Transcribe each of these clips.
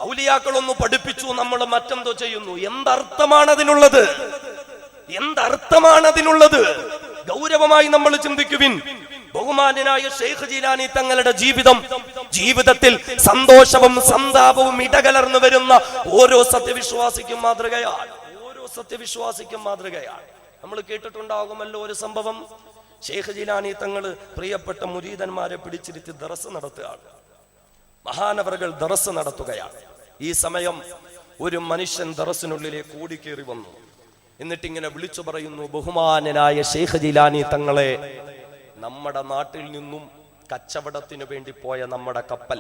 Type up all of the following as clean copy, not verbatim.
ഔലിയാക്കളൊന്ന് പഠിപ്പിച്ചു, നമ്മൾ മറ്റെന്തോ ചെയ്യുന്നു. എന്തർത്ഥമാണതിനുള്ളത്? എന്തർത്ഥമാണതിനുള്ളത്? ഗൗരവമായി നമ്മൾ ചിന്തിക്കുവിൻ. ബഹുമാന്യനായ ഷെയ്ഖ് ജീലാനി തങ്ങളുടെ ജീവിതത്തിൽ സന്തോഷവും സന്താപവും ഇടകലർന്നു വരുന്ന ഓരോ സത്യവിശ്വാസിക്കും മാതൃകയാണ്. ഓരോ സത്യവിശ്വാസിക്കും മാതൃകയാണ്. നമ്മൾ കേട്ടിട്ടുണ്ടാകുമല്ലോ ഒരു സംഭവം. ഷെയ്ഖ് ജീലാനി തങ്ങൾ പ്രിയപ്പെട്ട മുരീദന്മാരെ പിടിച്ചിരുത്തി ദർസ് നടത്തുകയാണ്. മഹാനവറുകൾ ദർസ് നടത്തുകയാണ്. ഈ സമയം ഒരു മനുഷ്യൻ ദർസിനുള്ളിലേക്ക് ഓടിക്കേറി വന്നു. എന്നിട്ടിങ്ങനെ വിളിച്ചു പറയുന്നു, ബഹുമാന്യനായ ഷെയ്ഖ് ജീലാനി തങ്ങളെ, നമ്മുടെ നാട്ടിൽ നിന്നും കച്ചവടത്തിനു വേണ്ടി പോയ നമ്മുടെ കപ്പൽ,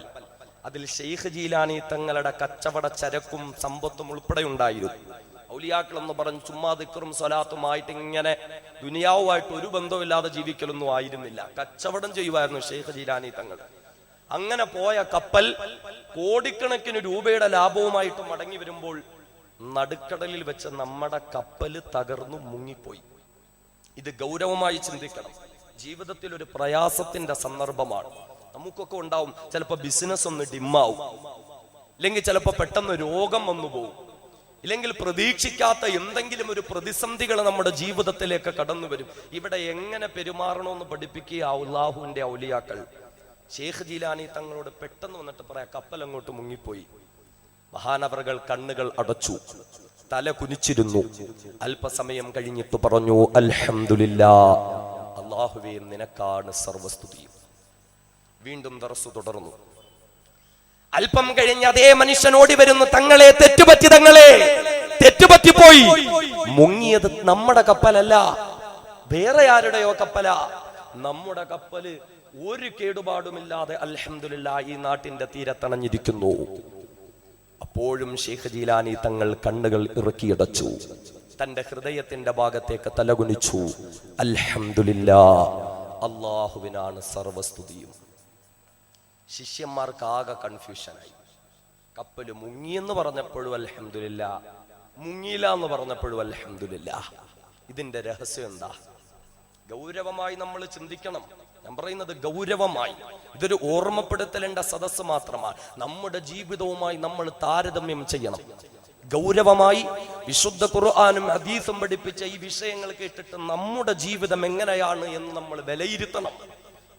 അതിൽ ഷെയ്ഖ് ജീലാനി തങ്ങളുടെ കച്ചവട ചരക്കും സമ്പത്തും ഉൾപ്പെടെ ഉണ്ടായിരുന്നു. ഔലിയാക്കൾ എന്ന് പറഞ്ഞ് ചുമ്മാ ദിക്റും സ്വലാത്തുമായിട്ട് ഇങ്ങനെ ദുനിയാവുമായിട്ട് ഒരു ബന്ധമില്ലാതെ ജീവിക്കലൊന്നും ആയിരുന്നില്ല. കച്ചവടം ചെയ്യുമായിരുന്നു ഷെയ്ഖ് ജീലാനി തങ്ങൾ. അങ്ങനെ പോയ കപ്പൽ കോടിക്കണക്കിന് രൂപയുടെ ലാഭവുമായിട്ട് മടങ്ങി വരുമ്പോൾ നടുക്കടലിൽ വെച്ച് നമ്മുടെ കപ്പല് തകർന്നു മുങ്ങിപ്പോയി. ഇത് ഗൗരവമായി ചിന്തിക്കണം. ജീവിതത്തിൽ ഒരു പ്രയാസത്തിന്റെ സന്ദർഭമാണ്. നമുക്കൊക്കെ ഉണ്ടാവും. ചിലപ്പോൾ ബിസിനസ് ഒന്ന് ഡിമ്മാവും, ഇല്ലെങ്കിൽ ചിലപ്പോൾ പെട്ടെന്ന് രോഗം വന്നു പോകും, ഇല്ലെങ്കിൽ പ്രതീക്ഷിക്കാത്ത എന്തെങ്കിലും ഒരു പ്രതിസന്ധികൾ നമ്മുടെ ജീവിതത്തിലേക്ക് കടന്നു വരും. ഇവിടെ എങ്ങനെ പെരുമാറണമെന്ന് പഠിപ്പിക്കുക അല്ലാഹുവിന്റെ ഔലിയാക്കൾ. ഷെയ്ഖ് ജീലാനി തങ്ങളോട് പെട്ടെന്ന് വന്നിട്ട് പറയാം, കപ്പൽ അങ്ങോട്ട് മുങ്ങിപ്പോയി. മഹാനവറുകൾ കണ്ണുകൾ അടച്ചു, തല കുനിച്ചിരുന്നു. അല്പസമയം കഴിഞ്ഞിട്ട് പറഞ്ഞു, അൽഹംദുലില്ലാഹ്, അല്ലാഹുവേ നിനക്കാണ് സർവസ്തുതിയും. വീണ്ടും ദർസ് തുടർന്നു. അല്പം കഴിഞ്ഞ് അതേ മനുഷ്യൻ ഓടി വരുന്നു, തങ്ങളെ തെറ്റുപറ്റി, തങ്ങളെ തെറ്റുപറ്റിപ്പോയി. മുങ്ങിയത് നമ്മുടെ കപ്പലല്ല, വേറെ ആരുടെയോ കപ്പലാ. നമ്മുടെ കപ്പല് ഒരു കേടുപാടുമില്ലാതെ അൽഹംദുലില്ലാഹ് ഈ നാട്ടിന്റെ തീരത്തണഞ്ഞിരിക്കുന്നു. അപ്പോഴും ഷെയ്ഖ് ജീലാനി തങ്ങൾ കണ്ണുകൾ ഇറുക്കിയടച്ചു, തന്റെ ഹൃദയത്തിന്റെ ഭാഗത്തേക്ക് തലകുനിച്ചു. അൽഹംദുലില്ലാഹ്, അല്ലാഹുവിനാണ് സർവസ്തുതിയും. ശിഷ്യന്മാർക്ക് ആകെ കൺഫ്യൂഷനായി. കപ്പല് മുങ്ങിയെന്ന് പറഞ്ഞപ്പോഴും അൽഹംദുലില്ലാഹ്, മുങ്ങിയില്ല എന്ന് പറഞ്ഞപ്പോഴും അൽഹംദുലില്ലാഹ്. ഇതിന്റെ രഹസ്യം എന്താ? ഗൗരവമായി നമ്മൾ ചിന്തിക്കണം. ഞാൻ പറയുന്നത് ഗൗരവമായി. ഇതൊരു ഓർമ്മപ്പെടുത്തലേണ്ട സദസ്സ് മാത്രമാണ്. നമ്മുടെ ജീവിതവുമായി നമ്മൾ താരതമ്യം ചെയ്യണം. ഗൗരവമായി വിശുദ്ധ ഖുർആനും ഹദീസും പഠിപ്പിച്ച ഈ വിഷയങ്ങൾ കേട്ടിട്ട് നമ്മുടെ ജീവിതം എങ്ങനെയാണ് എന്ന് നമ്മൾ വിലയിരുത്തണം.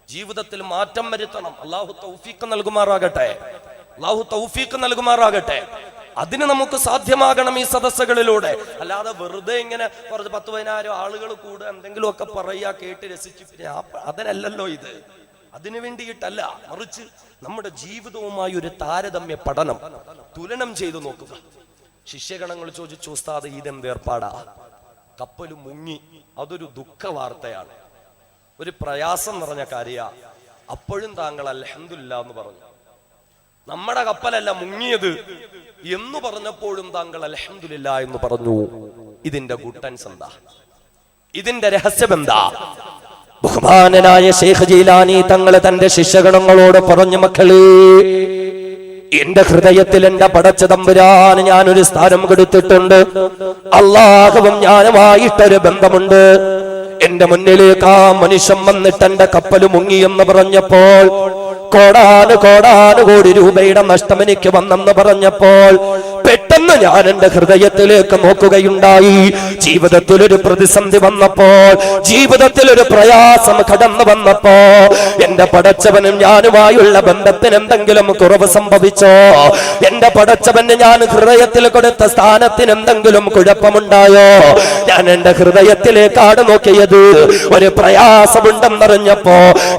ജീവിതത്തിൽ മാറ്റം വരുത്തണം. അല്ലാഹു തൗഫീഖ് നൽകുമാറാകട്ടെ. അല്ലാഹു തൗഫീഖ് നൽകുമാറാകട്ടെ. അതിന് നമുക്ക് സാധ്യമാകണം ഈ സദസ്സുകളിലൂടെ. അല്ലാതെ വെറുതെ ഇങ്ങനെ കുറച്ച് 10-15 ആളുകൾ കൂടെ എന്തെങ്കിലുമൊക്കെ പറയുക, കേട്ട് രസിച്ച്, അതിനല്ലല്ലോ ഇത്. അതിനു വേണ്ടിയിട്ടല്ല, മറിച്ച് നമ്മുടെ ജീവിതവുമായി ഒരു താരതമ്യ പഠനം, തുലനം ചെയ്തു നോക്കുക. ശിഷ്യഗണങ്ങൾ ചോദിച്ചു, ഉസ്താദ് ഇതെന്തേർപ്പാടാ? കപ്പല് മുങ്ങി, അതൊരു ദുഃഖ വാർത്തയാണ്, ഒരു പ്രയാസം നിറഞ്ഞ കാര്യ. അപ്പോഴും താങ്കൾ അൽഹംദുലില്ലാഹ് എന്ന് പറഞ്ഞു. നമ്മുടെ കപ്പലല്ല മുങ്ങിയത് എന്ന് പറഞ്ഞപ്പോഴും താങ്കൾ അൽഹംദുലില്ലാഹ് എന്ന് പറഞ്ഞു. ഇതിന്റെ ഗുട്ടൻസ് എന്താ? ഇതിന്റെ രഹസ്യം എന്താ? ബഹുമാനനായ ഷെയ്ഖ് ജീലാനി തങ്ങൾ തന്റെ ശിഷ്യഗണങ്ങളോട് പറഞ്ഞു, മക്കളെ, എന്റെ ഹൃദയത്തിൽ എന്റെ പടച്ച തമ്പുരാൻ ഞാനൊരു സ്ഥാനം കൊടുത്തിട്ടുണ്ട്. അല്ലാഹുവും ഞാനുമായിട്ടൊരു ബന്ധമുണ്ട്. എന്റെ മുന്നിലേക്ക് ആ മനുഷ്യൻ വന്നിട്ട് എന്റെ കപ്പൽ മുങ്ങി എന്ന് പറഞ്ഞപ്പോൾ, കോടാനുകോടി രൂപയുടെ നഷ്ടം എനിക്ക് വന്നെന്ന് പറഞ്ഞപ്പോൾ പെട്ടെന്ന് ഞാൻ എന്റെ ഹൃദയത്തിലേക്ക് നോക്കുകയുണ്ടായി. ജീവിതത്തിൽ ഒരു പ്രതിസന്ധി വന്നപ്പോൾ, ജീവിതത്തിൽ ഒരു പ്രയാസം കടന്നു വന്നപ്പോ, എന്റെ പടച്ചവനും ഞാനുമായുള്ള ബന്ധത്തിന് എന്തെങ്കിലും കുറവ് സംഭവിച്ചോ, എന്റെ പടച്ചവന് ഞാൻ ഹൃദയത്തിൽ കൊടുത്ത സ്ഥാനത്തിന് എന്തെങ്കിലും കുഴപ്പമുണ്ടായോ, ഞാൻ എന്റെ ഹൃദയത്തിലേക്കാണ് നോക്കിയത്. ഒരു പ്രയാസമുണ്ടെന്നറിഞ്ഞപ്പോ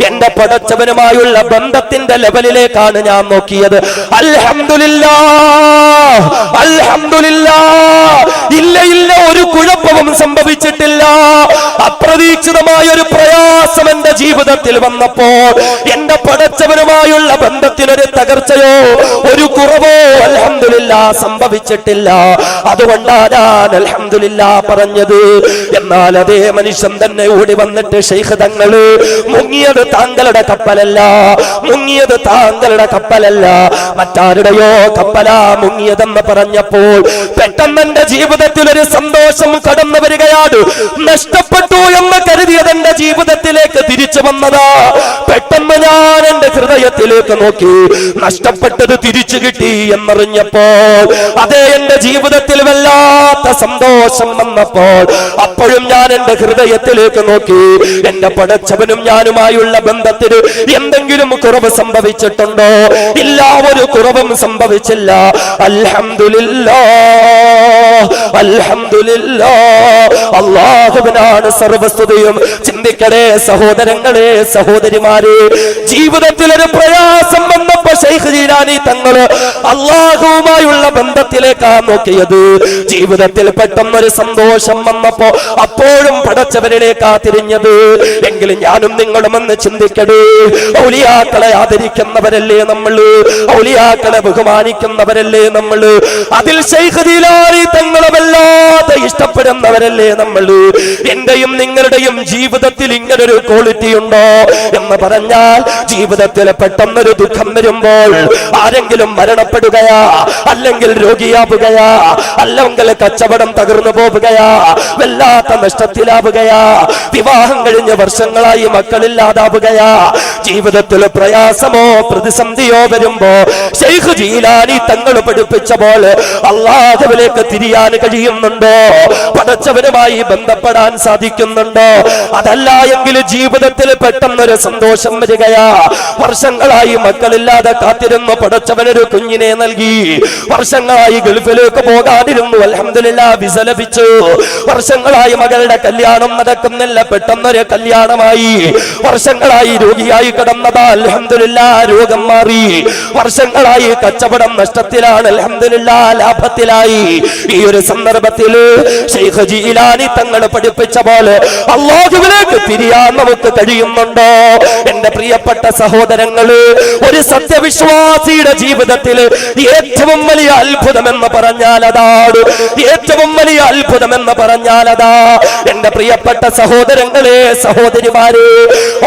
എന്റെ പടച്ചവനുമായുള്ള ബന്ധത്തിന്റെ ലെവലിലേക്കാണ് ഞാൻ നോക്കിയത്. അൽഹംദുലില്ലാഹ്, അൽഹംദുലില്ലാഹ്, ഇല്ല, ഒരു കുഴപ്പവും സംഭവിച്ചിട്ടില്ല. അപ്രതീക്ഷിതമായ ഒരു പ്രയാസം എന്റെ ജീവിതത്തിൽ വന്നപ്പോൾ എന്റെ പടച്ചവനുമായുള്ള ബന്ധത്തിനൊരു തകർച്ചയോ ഒരു കുറവോ അൽഹംദുലില്ലാഹ് അൽഹംദുലില്ലാ സംഭവിച്ചിട്ടില്ല. അതുകൊണ്ടാണ് ഞാൻ അൽഹംദുലില്ലാ പറഞ്ഞത്. എന്നാൽ അതേ മനുഷ്യൻ തന്നെ ഓടി വന്നിട്ട് ശൈഖ് തങ്ങള്, മുങ്ങിയത് താങ്കളുടെ കപ്പലല്ല, മുങ്ങിയത് താങ്കളുടെ കപ്പലല്ല, മറ്റാരുടെയോ കപ്പലാ മുങ്ങിയതെന്ന് പറഞ്ഞപ്പോൾ പെട്ടെന്ന് എന്റെ ജീവിതത്തിൽ ഒരു സന്തോഷം കടന്നു വരികയാണ്. നഷ്ടപ്പെട്ടു എന്ന് കരുതിയത് എന്റെ ജീവിതത്തിലേക്ക് തിരിച്ചു വന്നതാ. പെട്ടെന്ന് ഞാൻ എന്റെ ഹൃദയത്തിലേക്ക് നോക്കി, നഷ്ടപ്പെട്ടത് തിരിച്ചു കിട്ടി എന്നറിഞ്ഞപ്പോൾ അതേ എന്റെ ജീവിതത്തിൽ വല്ലാത്ത സന്തോഷം വന്നപ്പോൾ അപ്പോഴും ഞാൻ എന്റെ ഹൃദയത്തിലേക്ക് നോക്കി. എന്റെ പടച്ചവനും ഞാനുമായുള്ള ബന്ധത്തിന് എന്തെങ്കിലും കുറവ് സംഭവിച്ചിട്ടുണ്ടോ? ഇല്ല, ഒരു കുറവും സംഭവിച്ചില്ല. അൽഹംദുലില്ലാഹ്, അൽഹംദുലില്ലാഹ്. അല്ലാഹുവിനാണ് സർവസ്തുതിയും. ചിന്തിക്കണേ സഹോദരങ്ങളെ, സഹോദരിമാരെ, ജീവിതത്തിൽ ഒരു പ്രയാസം വന്നപ്പോ ശൈഖ് ജീലാനി തങ്ങള് അല്ലാഹുവുമായുള്ള ബന്ധത്തിലേക്കാ നോക്കിയത്. ജീവിതത്തിൽ പെട്ടെന്നൊരു സന്തോഷം വന്നപ്പോ അപ്പോഴും പടച്ചവനിലേക്കാ തിരിഞ്ഞത്. എങ്കിലും ഞാനും നിങ്ങളും ഒന്ന് ചിന്തിക്കണേ. ഔലിയാക്കളെ ആദരിക്കുന്നവരല്ലേ നമ്മള്, ഔലിയാക്കളെ ബഹുമാനിക്കുന്നവരല്ലേ നമ്മള്, അതിൽ ശൈഖ് ജീലാനി തങ്ങളെ വല്ലാതെ ഇഷ്ടപ്പെടുന്നവരല്ലേ നമ്മള്. എന്റെയും നിങ്ങളുടെയും ജീവിതത്തിൽ ഇങ്ങനൊരു ക്വാളിറ്റി ഉണ്ടോ എന്ന് പറഞ്ഞാൽ, ജീവിതത്തിൽ പെട്ടെന്നൊരു ദുഃഖം വരുമ്പോൾ, ആരെങ്കിലും മരണപ്പെടുകയാ, അല്ലെങ്കിൽ രോഗിയാവുകയാ, അല്ലെങ്കിൽ കച്ചവടം തകർന്നു പോവുകയാ, വല്ലാത്ത നഷ്ടത്തിലാവുകയാ, വിവാഹം കഴിഞ്ഞ് വർഷങ്ങളായി മക്കളില്ലാതാവുകയാ, ജീവിതത്തിൽ പ്രയാസമോ പ്രതിസന്ധിയോ വരുമ്പോ ശൈഖ് ജീലാനി തങ്ങൾ പഠിപ്പിച്ച പോലെ അല്ലാഹുവിലേക്ക് തിരിയാൻ കഴിയുന്നുണ്ടോ? പടച്ചവനുമായി ബന്ധപ്പെടാൻ സാധിക്കുന്നുണ്ടോ? അതല്ല എങ്കിൽ ജീവിതത്തിൽ പെട്ടെന്നൊരു സന്തോഷം വരികയാ. വർഷങ്ങളായി മക്കളില്ലാതെ കാത്തിരുന്നു, പടച്ചവനൊരു കുഞ്ഞിനെ നൽകി. വർഷങ്ങളായി ഗൾഫിലേക്ക് പോകാതിരുന്നു, അൽഹംദുലില്ലാ വിസ ലഭിച്ചു. വർഷങ്ങളായി മകളുടെ കല്യാണം നടക്കുന്നില്ല, പെട്ടെന്നൊരു കല്യാണമായി. വർഷങ്ങളായി രോഗിയായി കിടന്നതാ, അൽഹംദുലില്ലാ രോഗം മാറി. വർഷങ്ങളായി കച്ചവടം നഷ്ടത്തിലാണ്, അൽഹംദുലില്ലാ ലാഭത്തിലായി. ഈ ഒരു സന്ദർഭത്തിൽ ശൈഖ് ജീലാനി തങ്ങൾ പഠിപ്പിച്ച പോലെ അല്ലാഹുവിലേക്ക് തിരിയാൻ നമുക്ക് കഴിയുന്നുണ്ടോ? എന്റെ പ്രിയപ്പെട്ട സഹോദരങ്ങള്, ഒരു സത്യവിശ്വാസിയുടെ ജീവിതത്തിൽ ഏറ്റവും വലിയ അത്ഭുതം എന്ന് പറഞ്ഞാൽ അതാണ്. ഏറ്റവും വലിയ അത്ഭുതം എന്ന് പറഞ്ഞാൽ അതാ. എന്റെ പ്രിയപ്പെട്ട സഹോദരങ്ങളെ, സഹോദരിമാരെ,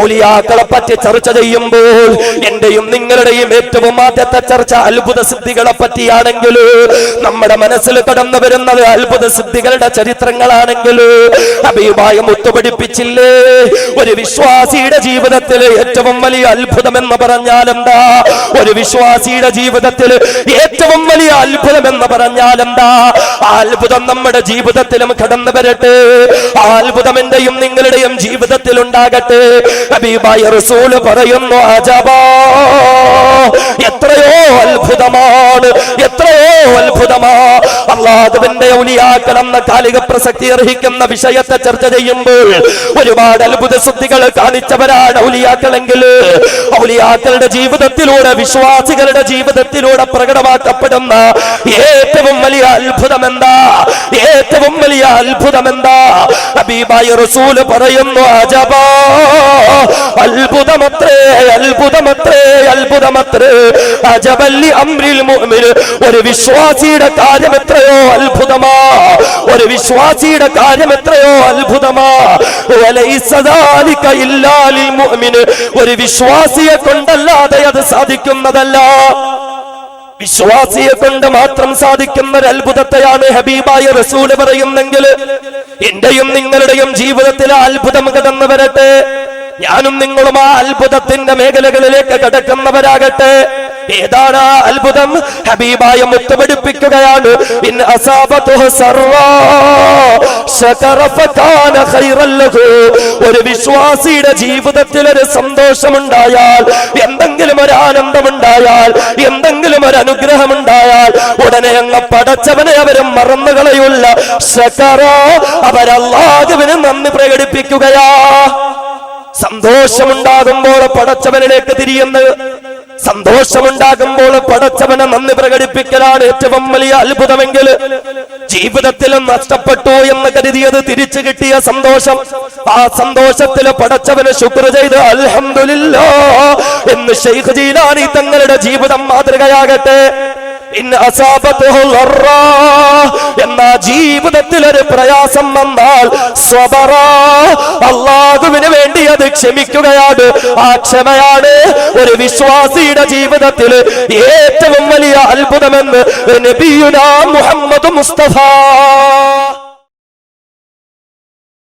ഔലിയാക്കളെ പറ്റി ചർച്ച ചെയ്യുമ്പോൾ എന്റെയും നിങ്ങളുടെയും ഏറ്റവും ആദ്യത്തെ ചർച്ച അത്ഭുത സിദ്ധികളെ പറ്റിയാണെങ്കിൽ, നമ്മുടെ മനസ്സിൽ കടന്നു വരുന്നത് അത്ഭുത സിദ്ധികളുടെ ചരിത്രങ്ങളാണെങ്കിൽ, ഹബീബായ മുത്ത് പഠിപ്പിച്ചില്ലേ, ഒരു വിശ്വാസിയുടെ ജീവിതത്തിൽ ഏറ്റവും വലിയ അത്ഭുതം എന്ന് പറഞ്ഞാൽ എന്താ? ഒരു വിശ്വാസിയുടെ ജീവിതത്തിൽ ഏറ്റവും വലിയ അത്ഭുതം എന്ന് പറഞ്ഞാൽ എന്താ? ആ അത്ഭുതം നമ്മുടെ ജീവിതത്തിലും കടന്നു വരട്ടെ. ആ അത്ഭുതം എന്റെയും നിങ്ങളുടെയും ജീവിതത്തിൽ ഉണ്ടാകട്ടെ. ഹബീബായ റസൂല് പറയുന്നു, അജബാ, എത്രയോ അത്ഭുതമാണ്, എത്രയോ അത്ഭുതമാ. അല്ലാഹുവിന്റെ ഔലിയാക്കൾ എന്ന കാലിക പ്രസക്തി അർഹിക്കുന്ന വിഷയത്തെ ചർച്ച ചെയ്യുമ്പോൾ ഒരുപാട് അത്ഭുത സിദ്ധികൾ കാണിച്ചവരാണ് ഔലിയാക്കളെങ്കിൽ, ഔലിയാക്കളുടെ ജീവിതത്തിലൂടെ, വിശ്വാസികളുടെ ജീവിതത്തിലൂടെ പ്രകടമാക്കപ്പെടുന്ന ഏറ്റവും വലിയ അത്ഭുതം എന്താ? ഏറ്റവും വലിയ അത്ഭുതം എന്താ? ഹബീബായ റസൂല് പറയുന്നു, അജബാ, അത്ഭുതമത്രേ, അത്ഭുതമത്രേ, അത്ഭുതമത്രേ. അജബല്ലി അംരിൽ മുഅ്മിൻ, ഒരു വിശ്വാസിയുടെ കാര്യം എത്രയോ അത്ഭുതമാ, ഒരു വിശ്വാസിയുടെ കാര്യം എത്രയോ അത്ഭുതമാ. വലൈസ ദാലിക ഇല്ലാ ലിൽ മുഅ്മിൻ, ഒരു വിശ്വാസിയെ കൊണ്ടല്ലാതെ അത് സാധിക്കുന്നതല്ല. വിശ്വാസിയെ കൊണ്ട് മാത്രം സാധിക്കുന്ന ഒരു അത്ഭുതത്തെയാണ് ഹബീബായ റസൂല് പറയുന്നെങ്കിൽ, എന്റെയും നിങ്ങളുടെയും ജീവിതത്തിൽ അത്ഭുതം കടന്നു വരട്ടെ. ഞാനും നിങ്ങളും ആ അത്ഭുതത്തിന്റെ മേഖലകളിലേക്ക് കടക്കുന്നവരാകട്ടെ. ഏതാണ് ആ അത്ഭുതം? ഹബീബായ മുത്ത് പഠിപ്പിക്കുകയാണ്, ഇൻ അസാബതുഹു സർറാ ശകറ ഫകാന ഖൈറൻ ലഹു. ഒരു വിശ്വാസിയുടെ ജീവിതത്തിൽ ഒരു സന്തോഷമുണ്ടായാൽ, എന്തെങ്കിലും ഒരു ആനന്ദമുണ്ടായാൽ, എന്തെങ്കിലും ഒരു അനുഗ്രഹമുണ്ടായാൽ ഉടനെ അങ്ങ് പടച്ചവനെ അവരും മറന്നുകളയുള്ള ശകറ, അവരല്ലാഹുവിന് നന്ദി പ്രകടിപ്പിക്കുകയാ. സന്തോഷമുണ്ടാകുമ്പോൾ പടച്ചവനിലേക്ക് തിരിയുന്നത്, സന്തോഷമുണ്ടാകുമ്പോൾ പടച്ചവനെ നന്ദി പ്രകടിപ്പിക്കലാണ് ഏറ്റവും വലിയ അത്ഭുതമെങ്കിൽ, ജീവിതത്തിൽ നഷ്ടപ്പെട്ടു എന്ന് കരുതിയത് തിരിച്ചു കിട്ടിയ സന്തോഷം, ആ സന്തോഷത്തിൽ പടച്ചവന് ശുക്ർ ചെയ്ത് അൽഹംദുലില്ലാഹ് എന്ന് ശൈഖ് ജീലാനി തങ്ങളുടെ ജീവിതം മാതൃകയാകട്ടെ. ഇൻ അസാബത്തുഹു ളർറാ, എന്നാ ജീവിതത്തിൽ ഒരു പ്രയാസം വന്നാൽ സ്വബറ, അല്ലാഹുവിന് വേണ്ടി അത് ക്ഷമിക്കുകയാണ്. ആ ക്ഷമയാണ് ഒരു വിശ്വാസിയുടെ ജീവിതത്തിൽ ഏറ്റവും വലിയ അത്ഭുതമെന്ന് നബിയുനാ മുഹമ്മദ് മുസ്തഫ.